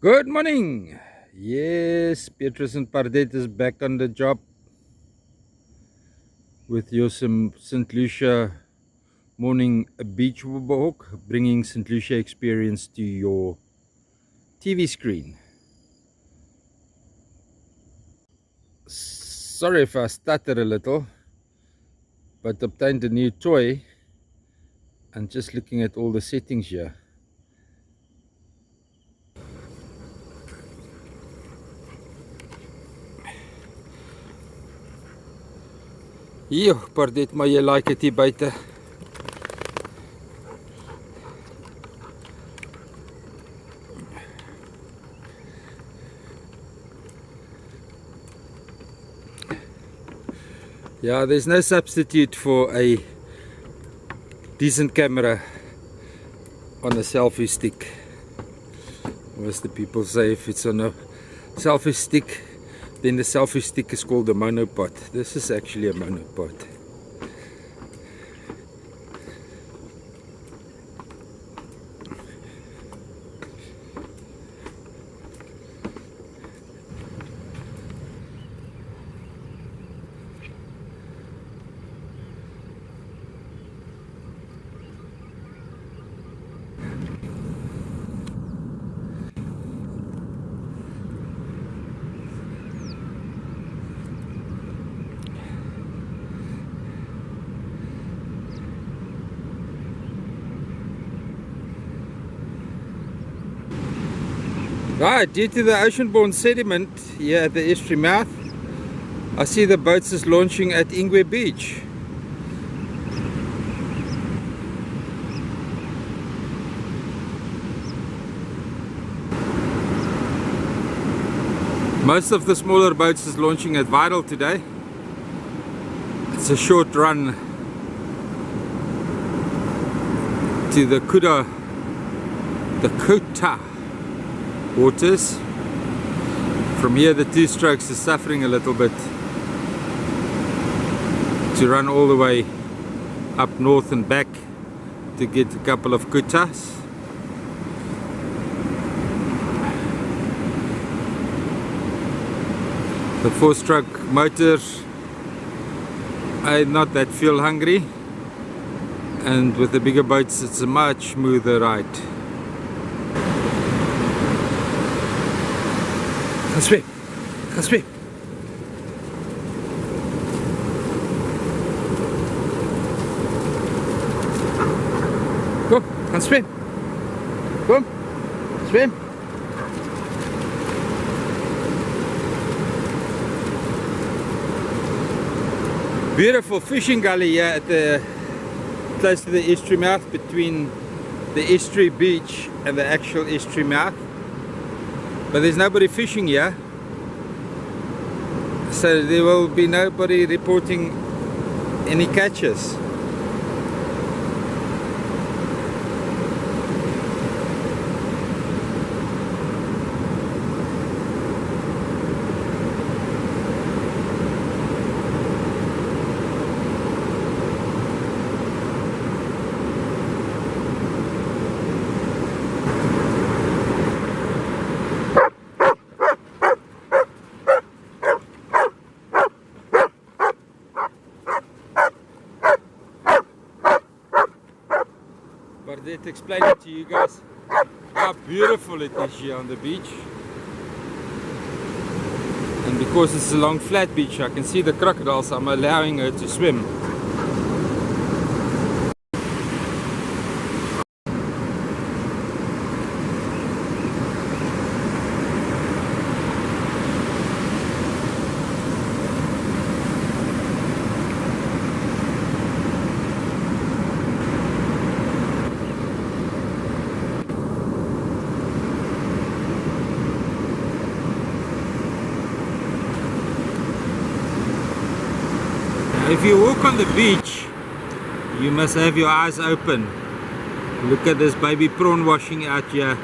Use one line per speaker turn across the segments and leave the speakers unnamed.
Good morning. Yes, Petrus and Pardette is back on the job with your St Lucia morning beach walk, bringing St Lucia experience to your TV screen. Sorry if I stutter a little, but obtained a new toy and just looking at all the settings here. Hier, Pardette, maar jy like dit hier buite. Yeah, there's no substitute for a decent camera on a selfie stick. Most the people say if it's on a selfie stick, then the selfie stick is called a monopod. This is actually a monopod. Right, due to the ocean-borne sediment here at the estuary mouth, I see the boats is launching at Tourguid Beach. Most of the smaller boats is launching at Vital today. It's a short run to the Kota waters. From here the two strokes is suffering a little bit to run all the way up north and back to get a couple of kutas. The 4-stroke motors are not that fuel hungry, and with the bigger boats it's a much smoother ride. Gaan swem, gaan swem. Kom, gaan swem. Kom, swem. Beautiful fishing gully here at the close to the estuary mouth, between the estuary beach and the actual estuary mouth. But there's nobody fishing here, so there will be nobody reporting any catches. Pardette explain it to you guys how beautiful it is here on the beach. And because it's a long flat beach, I can see the crocodiles. I'm allowing her to swim. If you walk on the beach, you must have your eyes open. Look at this baby prawn washing out here.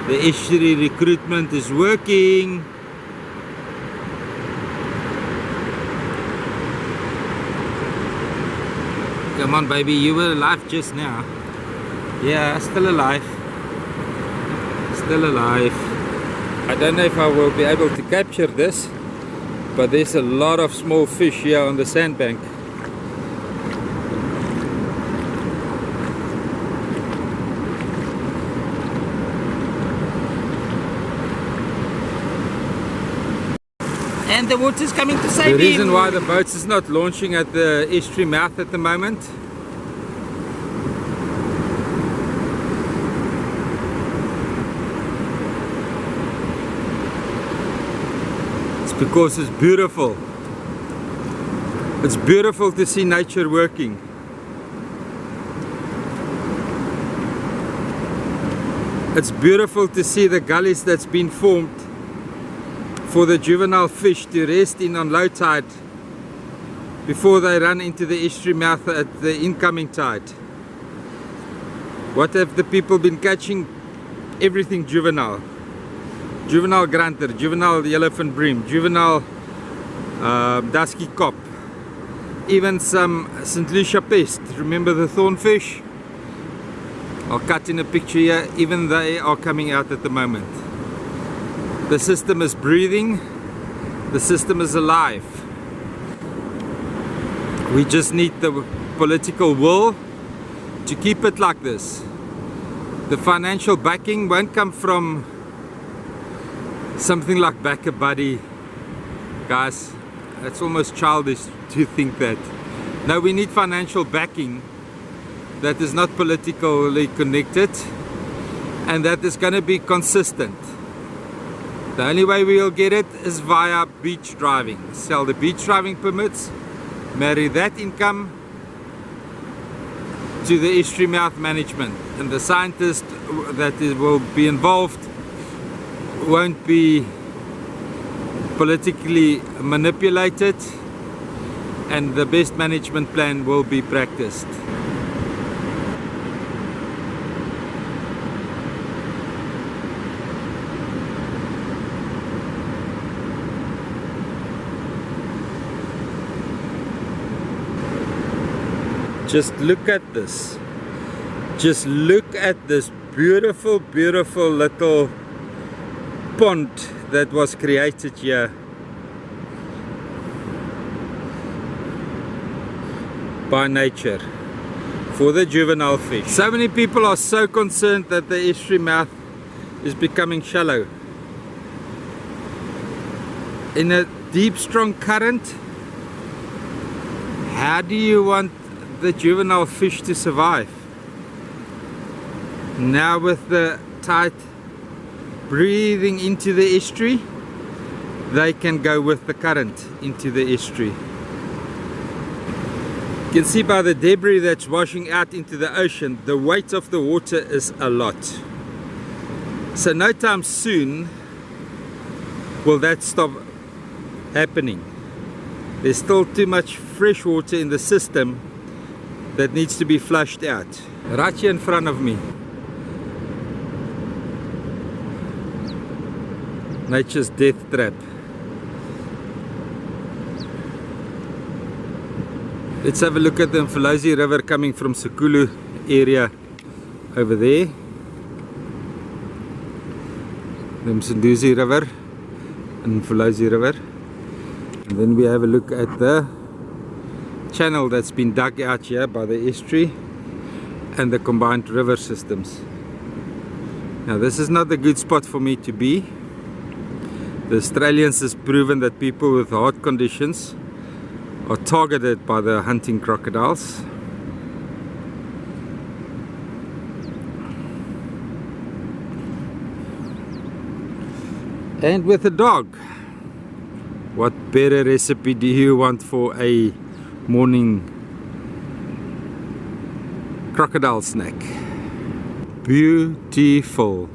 The estuary recruitment is working. Come on baby, you were alive just now. Yeah, still alive. Still alive. I don't know if I will be able to capture this, but there's a lot of small fish here on the sandbank.
And the water's coming to save him.
The reason why the boat is not launching at the estuary mouth at the moment, it's because it's beautiful. It's beautiful to see nature working. It's beautiful to see the gullies that's been formed for the juvenile fish to rest in on low tide before they run into the estuary mouth at the incoming tide. What have the people been catching? Everything juvenile. Juvenile grunter, juvenile yellowfin bream, juvenile dusky cop, even some St Lucia pest. Remember the thornfish? I'll cut in a picture here. Even they are coming out at the moment. The system is breathing, the system is alive. We just need the political will to keep it like this. The financial backing won't come from something like Back a Buddy. Guys, it's almost childish to think that. No, we need financial backing that is not politically connected and that is going to be consistent. The only way we'll get it is via beach driving. Sell the beach driving permits, marry that income to the estuary mouth management, and the scientist that will be involved won't be politically manipulated, and the best management plan will be practiced. Just look at this. Just look at this beautiful, beautiful little pond that was created here by nature for the juvenile fish. So many people are so concerned that the estuary mouth is becoming shallow. In a deep, strong current, how do you want the juvenile fish to survive? Now with the tide breathing into the estuary, they can go with the current into the estuary. You can see by the debris that's washing out into the ocean, the weight of the water is a lot. So no time soon will that stop happening. There's still too much fresh water in the system that needs to be flushed out. Right here in front of me. Nature's death trap. Let's have a look at the Mfolozi River coming from Sekulu area over there. The Msunduzi River and Mfolozi River. And then we have a look at the channel that's been dug out here by the estuary and the combined river systems. Now this is not a good spot for me to be. The Australians has proven that people with heart conditions are targeted by the hunting crocodiles. And with a dog. What better recipe do you want for a morning crocodile snack? Beautiful.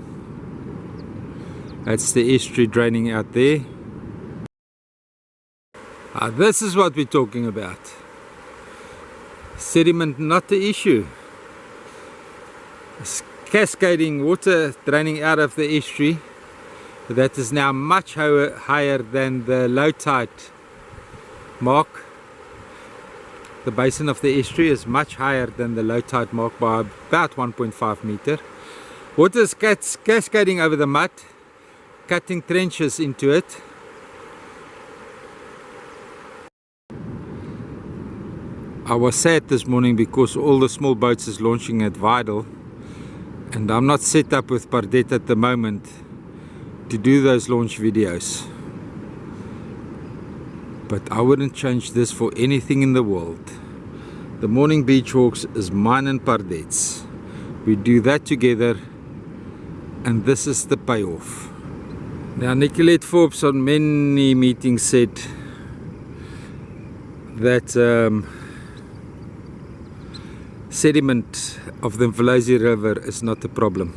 That's the estuary draining out there. This is what we're talking about. Sediment not the issue. It's cascading water draining out of the estuary that is now much higher than the low tide mark. The basin of the estuary is much higher than the low tide mark by about 1.5 meter. Water is cascading over the mud, cutting trenches into it. I was sad this morning because all the small boats is launching at Vidal, and I'm not set up with Pardette at the moment to do those launch videos. But I wouldn't change this for anything in the world. The morning beach walks is mine and Pardette's. We do that together, and this is the payoff. Now, Nicolette Forbes on many meetings said that sediment of the Mvulazi River is not a problem.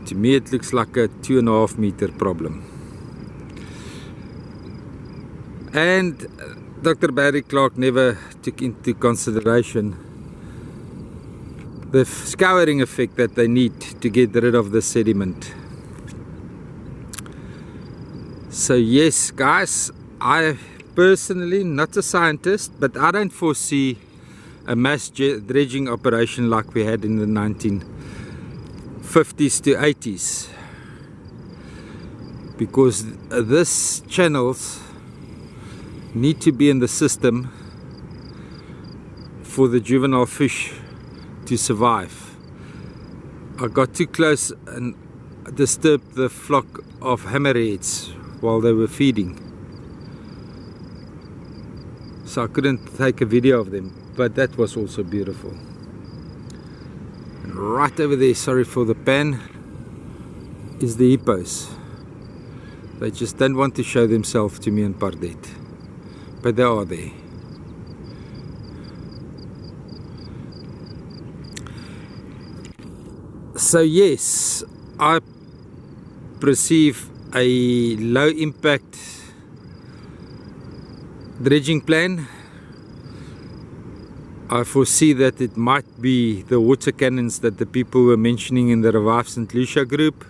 To me it looks like a 2.5 meter problem. And Dr. Barry Clark never took into consideration the scouring effect that they need to get rid of the sediment. So yes guys, I personally, not a scientist, but I don't foresee a mass dredging operation like we had in the 1950s to 80s, because these channels need to be in the system for the juvenile fish to survive. I got too close and disturbed the flock of hammerheads while they were feeding, so I couldn't take a video of them, but that was also beautiful. And right over there, sorry for the pan, is the hippos. They just don't want to show themselves to me and Pardette, but they are there. So yes, I perceive a low impact dredging plan. I foresee that it might be the water cannons that the people were mentioning in the Revive St Lucia group,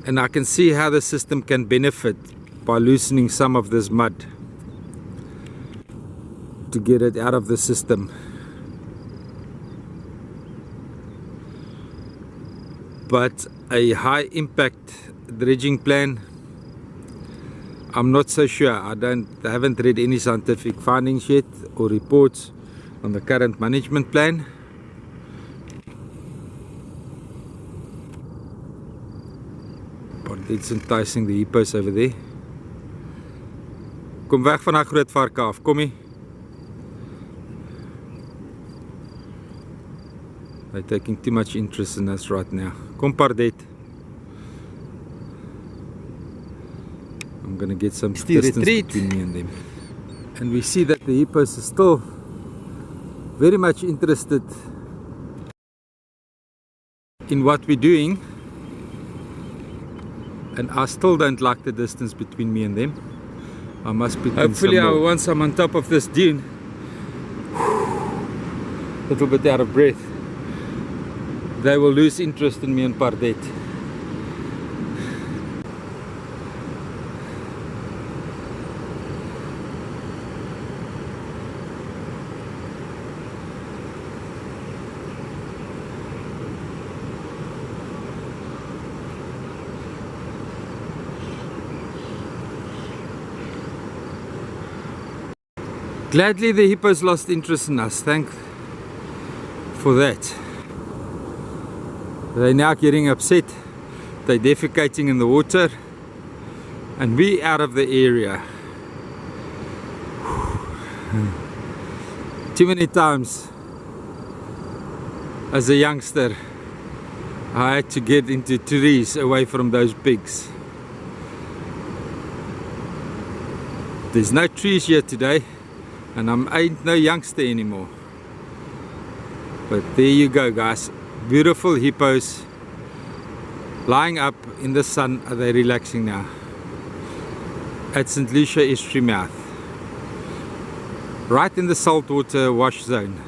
and I can see how the system can benefit by loosening some of this mud to get it out of the system. But a high impact dredging plan, I'm not so sure. I haven't read any scientific findings yet or reports on the current management plan. But it's enticing the hippos over there. Kom weg van daai groot varke af, kom hier. They're taking too much interest in us right now. Kom Pardette. I'm going to get some distance between me and them. And we see that the hippos are still very much interested in what we're doing, and I still don't like the distance between me and them. I must put hopefully once I'm on top of this dune, a little bit out of breath, they will lose interest in me and Pardette. Gladly the hippos lost interest in us, thank for that. They're now getting upset, they're defecating in the water, and we out of the area. Too many times as a youngster I had to get into trees away from those pigs. There's no trees here today, and I ain't no youngster anymore. But there you go guys, beautiful hippos lying up in the sun. Are they relaxing now at St Lucia Estuary mouth, right in the saltwater wash zone.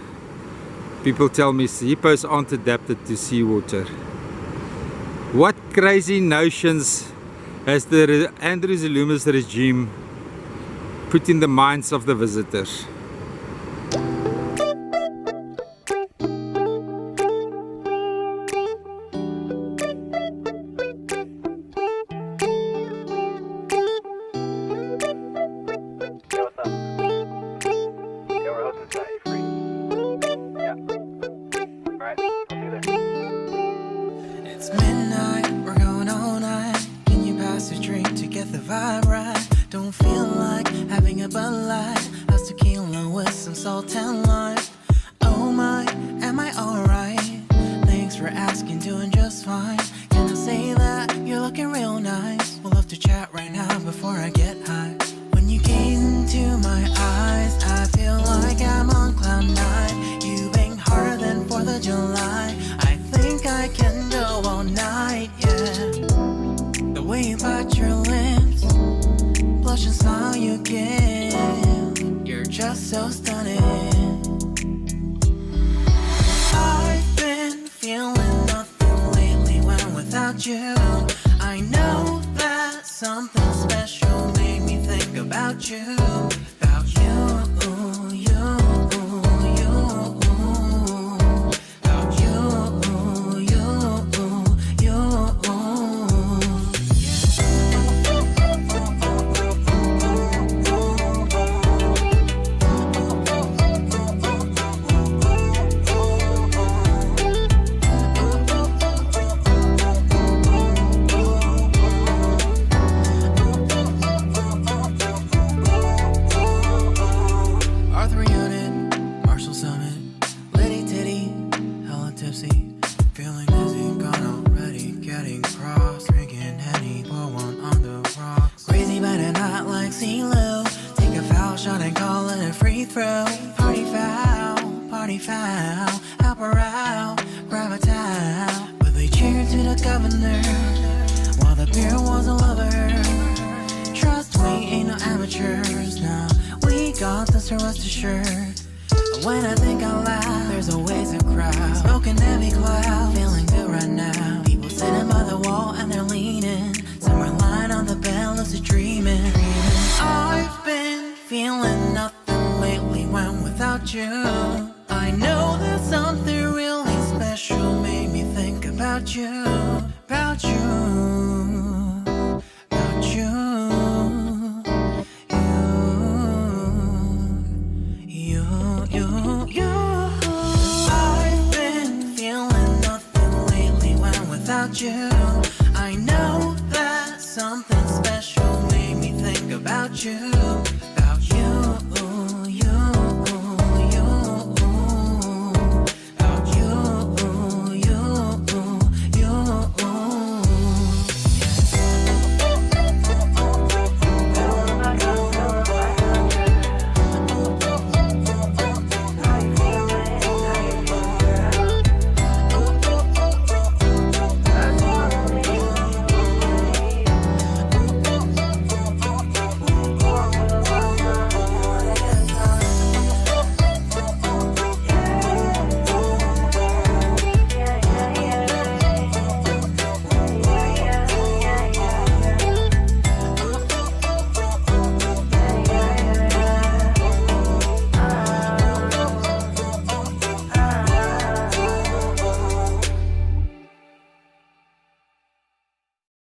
People tell me hippos aren't adapted to seawater. What crazy notions has the Andrew Zuluma's regime put in the minds of the visitors?
the vibe right. Don't feel like having a Bud Light. How's tequila with some salt and lime? Oh my, am I alright? Thanks for asking, doing just fine. Can I say that you're looking real nice? We'll love to chat right now before I get high. When you gaze into my eyes, I feel like I'm on cloud nine. You bang harder than 4th of July. I think I can go all night, yeah. The way you bite your lips, blush and smile you give, you're just so stunning. I've been feeling nothing lately when without you. I know that something special made me think about you. About you, you, you. About you, you, you. When I think out loud, there's always a crowd. Smoking heavy cloud, feeling good right now. People sitting by the wall and they're leaning. Some are lying on the bed, lucid dreaming. I've been feeling nothing lately when without you. I know that something really special made me think about you. About you. About you. I've been feeling nothing lately when without you. I know that something special made me think about you.